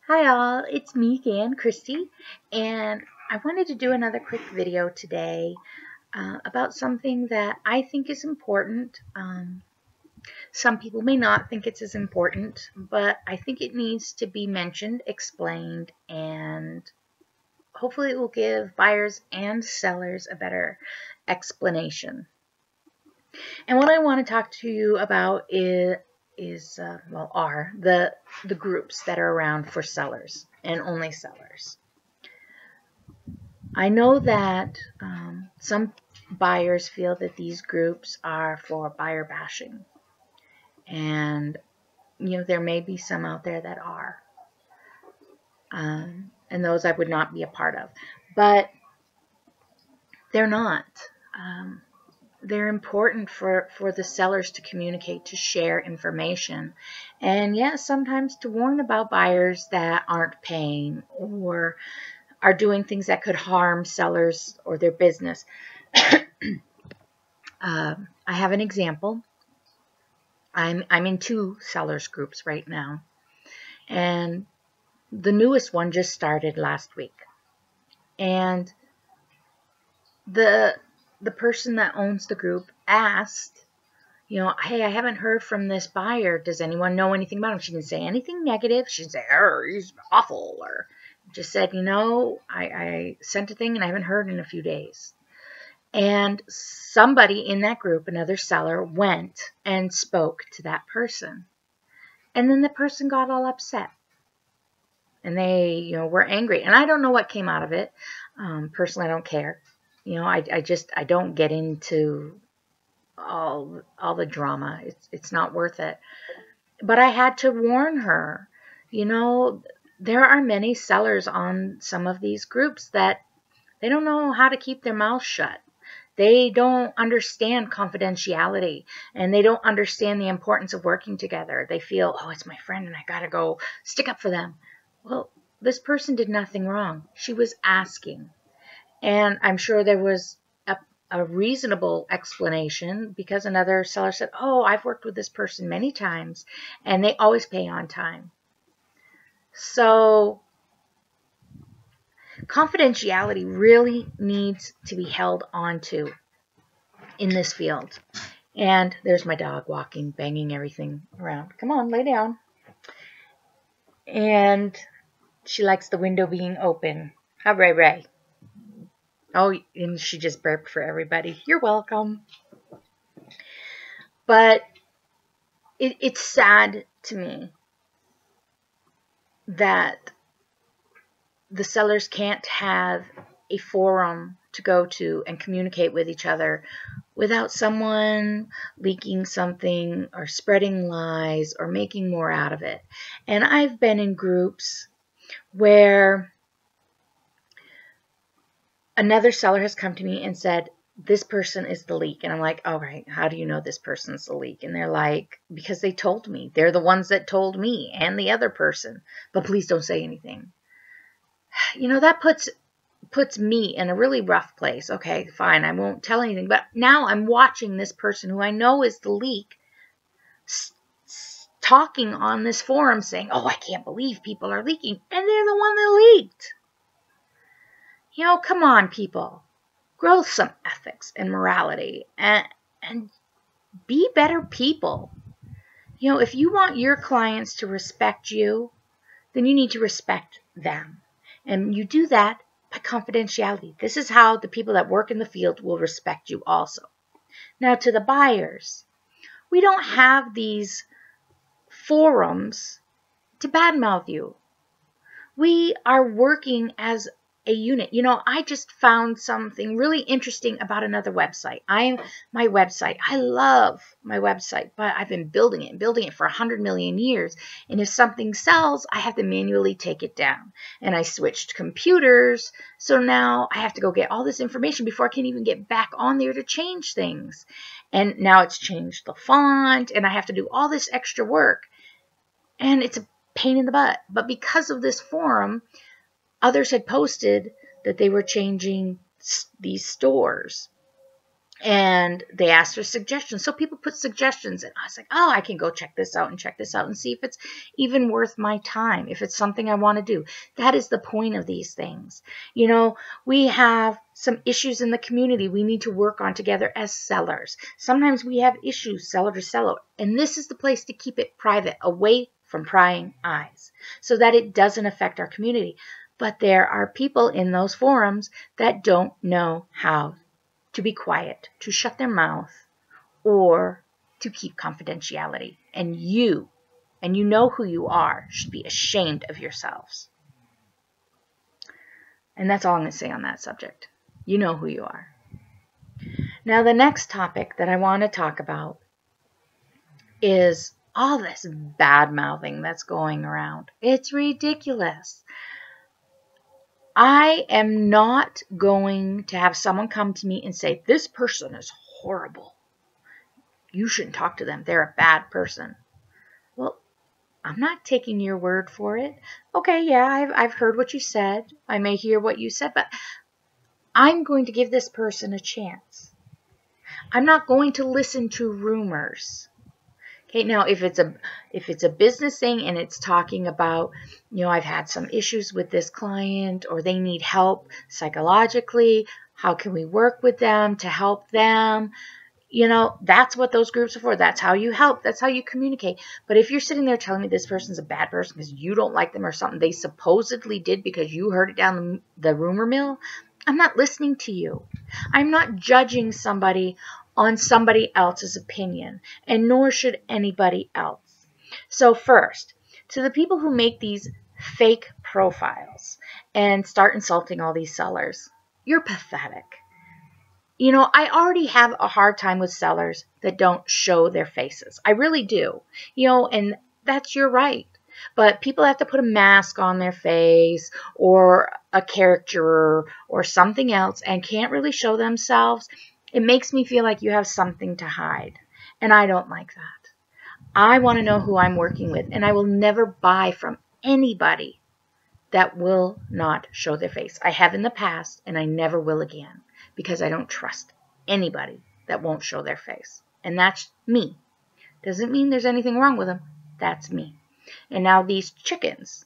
Hi all, it's me again, Christy, and I wanted to do another quick video today about something that I think is important. Some people may not think it's as important, but I think it needs to be mentioned, explained, and hopefully it will give buyers and sellers a better explanation. And what I want to talk to you about are the groups that are around for sellers and only sellers. I know that some buyers feel that these groups are for buyer bashing, and there may be some out there that are, and those I would not be a part of, but they're not. They're important for the sellers to communicate, to share information, and yes, sometimes to warn about buyers that aren't paying or are doing things that could harm sellers or their business. I have an example. I'm in two sellers groups right now, and the newest one just started last week. And the person that owns the group asked, hey, I haven't heard from this buyer. Does anyone know anything about him? She didn't say anything negative. She didn't say, oh, he's awful, or just said, I sent a thing and I haven't heard in a few days. And somebody in that group, another seller, went and spoke to that person. And then the person got all upset. And they, were angry. And I don't know what came out of it. Personally, I don't care. I don't get into all the drama. It's not worth it. But I had to warn her. There are many sellers on some of these groups that they don't know how to keep their mouth shut. They don't understand confidentiality, and they don't understand the importance of working together. They feel, oh, it's my friend and I got to go stick up for them. Well, this person did nothing wrong. She was asking. And I'm sure there was a reasonable explanation, because another seller said, oh, I've worked with this person many times and they always pay on time. So confidentiality really needs to be held onto in this field. And there's my dog walking, banging everything around. Come on, lay down. And she likes the window being open. Hi, Ray Ray. Oh, and she just burped for everybody. You're welcome. But it's sad to me that the sellers can't have a forum to go to and communicate with each other without someone leaking something or spreading lies or making more out of it. And I've been in groups where another seller has come to me and said, this person is the leak. And I'm like, all right, how do you know this person's the leak? And they're like, because they told me. They're the ones that told me and the other person. But please don't say anything. That puts me in a really rough place. Okay, fine, I won't tell anything. But now I'm watching this person who I know is the leak talking on this forum saying, oh, I can't believe people are leaking. And they're the one that leaked. Come on, people. Grow some ethics and morality and be better people. If you want your clients to respect you, then you need to respect them. And you do that by confidentiality. This is how the people that work in the field will respect you also. Now, to the buyers, we don't have these forums to badmouth you. We are working as a unit. I just found something really interesting about another website. I love my website, but I've been building it for 100 million years. And if something sells, I have to manually take it down. And I switched computers, so now I have to go get all this information before I can even get back on there to change things. And now it's changed the font, and I have to do all this extra work. And it's a pain in the butt. But because of this forum, others had posted that they were changing these stores. And they asked for suggestions. So people put suggestions, and I was like, oh, I can go check this out and see if it's even worth my time, if it's something I want to do. That is the point of these things. You know, we have some issues in the community we need to work on together as sellers. Sometimes we have issues seller to seller, and this is the place to keep it private, away from prying eyes, so that it doesn't affect our community. But there are people in those forums that don't know how to be quiet, to shut their mouth, or to keep confidentiality. And you know who you are, should be ashamed of yourselves. And that's all I'm going to say on that subject. You know who you are. Now, the next topic that I want to talk about is all this bad-mouthing that's going around. It's ridiculous. I am not going to have someone come to me and say, this person is horrible. You shouldn't talk to them. They're a bad person. Well, I'm not taking your word for it. Okay, yeah, I've heard what you said. I may hear what you said, but I'm going to give this person a chance. I'm not going to listen to rumors. Okay, now if it's a business thing and it's talking about, you know, I've had some issues with this client, or they need help psychologically, how can we work with them to help them? You know, that's what those groups are for. That's how you help. That's how you communicate. But if you're sitting there telling me this person's a bad person because you don't like them or something they supposedly did because you heard it down the rumor mill, I'm not listening to you. I'm not judging somebody on somebody else's opinion, and nor should anybody else. So first, to the people who make these fake profiles and start insulting all these sellers, you're pathetic. You know, I already have a hard time with sellers that don't show their faces. I really do. You know, and that's your right. But people have to put a mask on their face or a caricature or something else and can't really show themselves. It makes me feel like you have something to hide. And I don't like that. I want to know who I'm working with. And I will never buy from anybody that will not show their face. I have in the past, and I never will again, because I don't trust anybody that won't show their face. And that's me. Doesn't mean there's anything wrong with them. That's me. And now these chickens,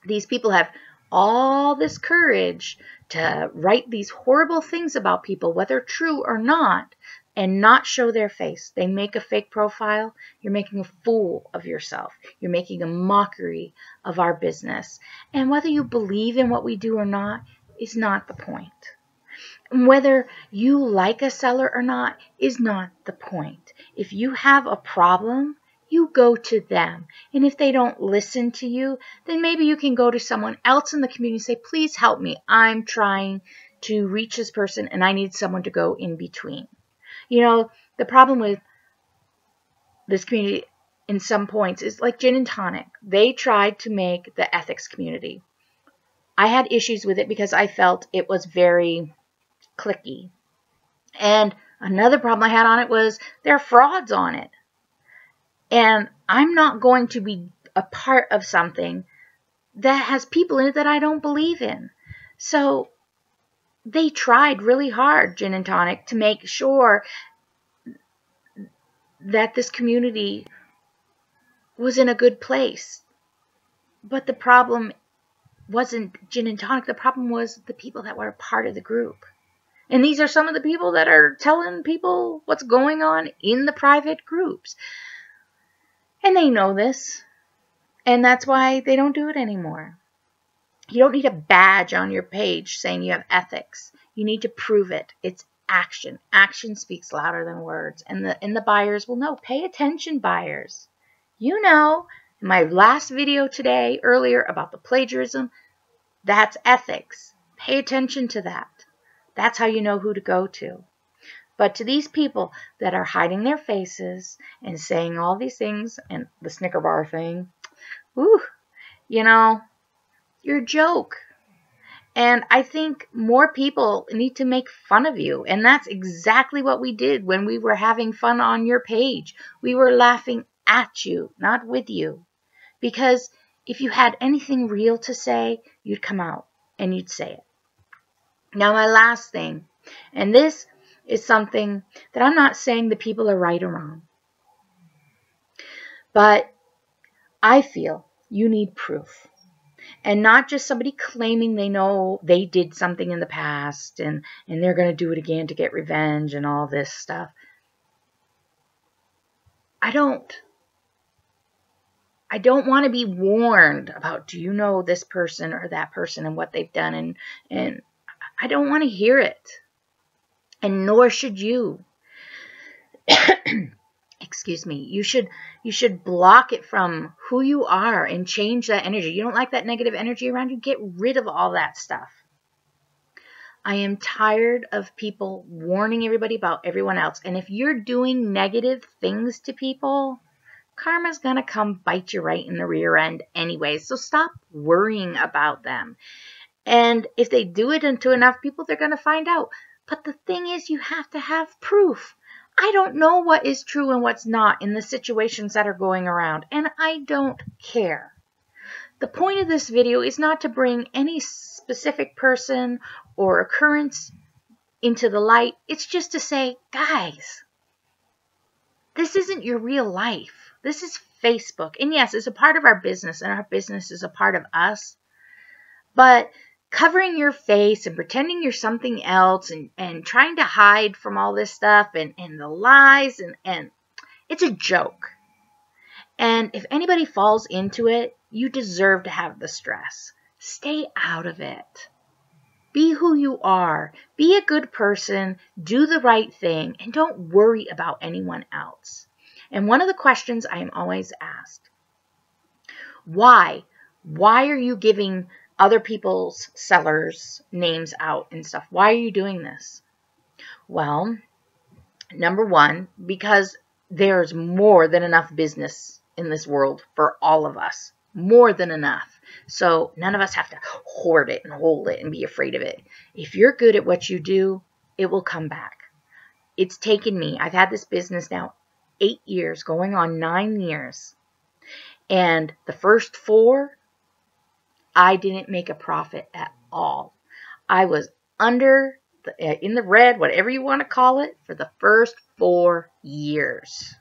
these people have all this courage to write these horrible things about people, whether true or not, and not show their face. They make a fake profile. You're making a fool of yourself. You're making a mockery of our business. And whether you believe in what we do or not is not the point. Whether you like a seller or not is not the point. If you have a problem, you go to them. And if they don't listen to you, then maybe you can go to someone else in the community and say, please help me. I'm trying to reach this person and I need someone to go in between. You know, the problem with this community in some points is like gin and tonic. They tried to make the ethics community. I had issues with it because I felt it was very cliquey. And another problem I had on it was there are frauds on it. And I'm not going to be a part of something that has people in it that I don't believe in. So they tried really hard, Gin and Tonic, to make sure that this community was in a good place. But the problem wasn't Gin and Tonic. The problem was the people that were a part of the group. And these are some of the people that are telling people what's going on in the private groups. And they know this. And that's why they don't do it anymore. You don't need a badge on your page saying you have ethics. You need to prove it. It's action. Action speaks louder than words. And the buyers will know. Pay attention, buyers. You know, in my last video today, earlier, about the plagiarism, that's ethics. Pay attention to that. That's how you know who to go to. But to these people that are hiding their faces and saying all these things, and the Snicker bar thing, whew, you know, you're a joke. And I think more people need to make fun of you. And that's exactly what we did when we were having fun on your page. We were laughing at you, not with you. Because if you had anything real to say, you'd come out and you'd say it. Now, my last thing, and this is something that I'm not saying the people are right or wrong. But I feel you need proof. And not just somebody claiming they know they did something in the past and they're going to do it again to get revenge and all this stuff. I don't want to be warned about, do you know this person or that person and what they've done, and I don't want to hear it. And nor should you. Excuse me. You should block it from who you are and change that energy. You don't like that negative energy around you? Get rid of all that stuff. I am tired of people warning everybody about everyone else. And if you're doing negative things to people, karma's going to come bite you right in the rear end anyway. So stop worrying about them. And if they do it to enough people, they're going to find out. But the thing is, you have to have proof. I don't know what is true and what's not in the situations that are going around, and I don't care. The point of this video is not to bring any specific person or occurrence into the light. It's just to say, guys, this isn't your real life. This is Facebook. And yes, it's a part of our business, and our business is a part of us. But covering your face and pretending you're something else and trying to hide from all this stuff and the lies and it's a joke. And if anybody falls into it, you deserve to have the stress. Stay out of it. Be who you are. Be a good person. Do the right thing. And don't worry about anyone else. And one of the questions I am always asked, why? Why are you giving other people's sellers' names out and stuff? Why are you doing this? Well, number one, because there's more than enough business in this world for all of us. More than enough. So none of us have to hoard it and hold it and be afraid of it. If you're good at what you do, it will come back. It's taken me, I've had this business now 8 years, going on 9 years. And the first 4, I didn't make a profit at all. I was in the red, whatever you want to call it, for the first 4 years.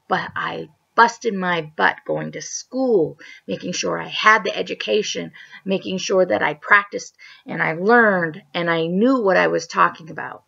But I busted my butt going to school, making sure I had the education, making sure that I practiced and I learned and I knew what I was talking about.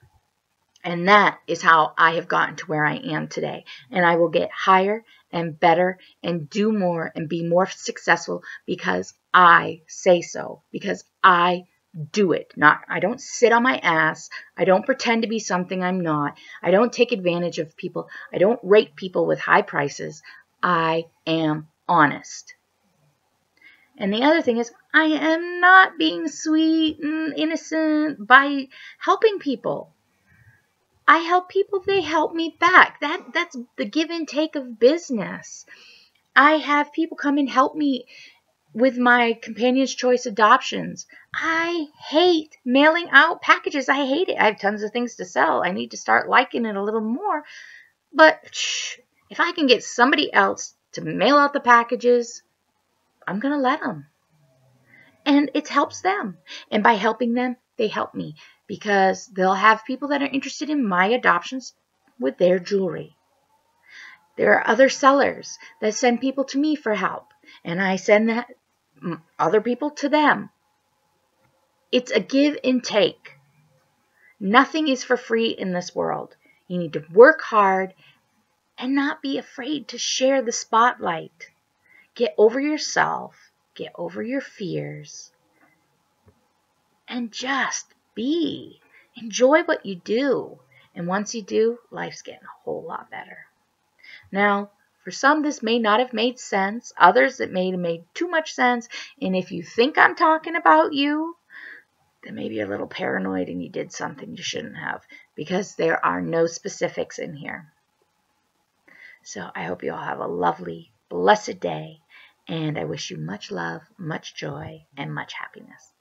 And that is how I have gotten to where I am today. And I will get higher and better and do more and be more successful because I say so, because I do it. I don't sit on my ass. I don't pretend to be something I'm not. I don't take advantage of people. I don't rate people with high prices. I am honest. And the other thing is, I am not being sweet and innocent by helping people. I help people, they help me back. That's the give and take of business. I have people come and help me with my Companion's Choice adoptions. I hate mailing out packages. I hate it. I have tons of things to sell. I need to start liking it a little more. But if I can get somebody else to mail out the packages, I'm going to let them. And it helps them. And by helping them, they help me. Because they'll have people that are interested in my adoptions with their jewelry. There are other sellers that send people to me for help. And I send other people to them. It's a give and take. Nothing is for free in this world. You need to work hard and not be afraid to share the spotlight. Get over yourself. Get over your fears. And just be. Enjoy what you do. And once you do, life's getting a whole lot better. Now, for some, this may not have made sense. Others, it may have made too much sense. And if you think I'm talking about you, then maybe you're a little paranoid and you did something you shouldn't have. Because there are no specifics in here. So I hope you all have a lovely, blessed day. And I wish you much love, much joy, and much happiness.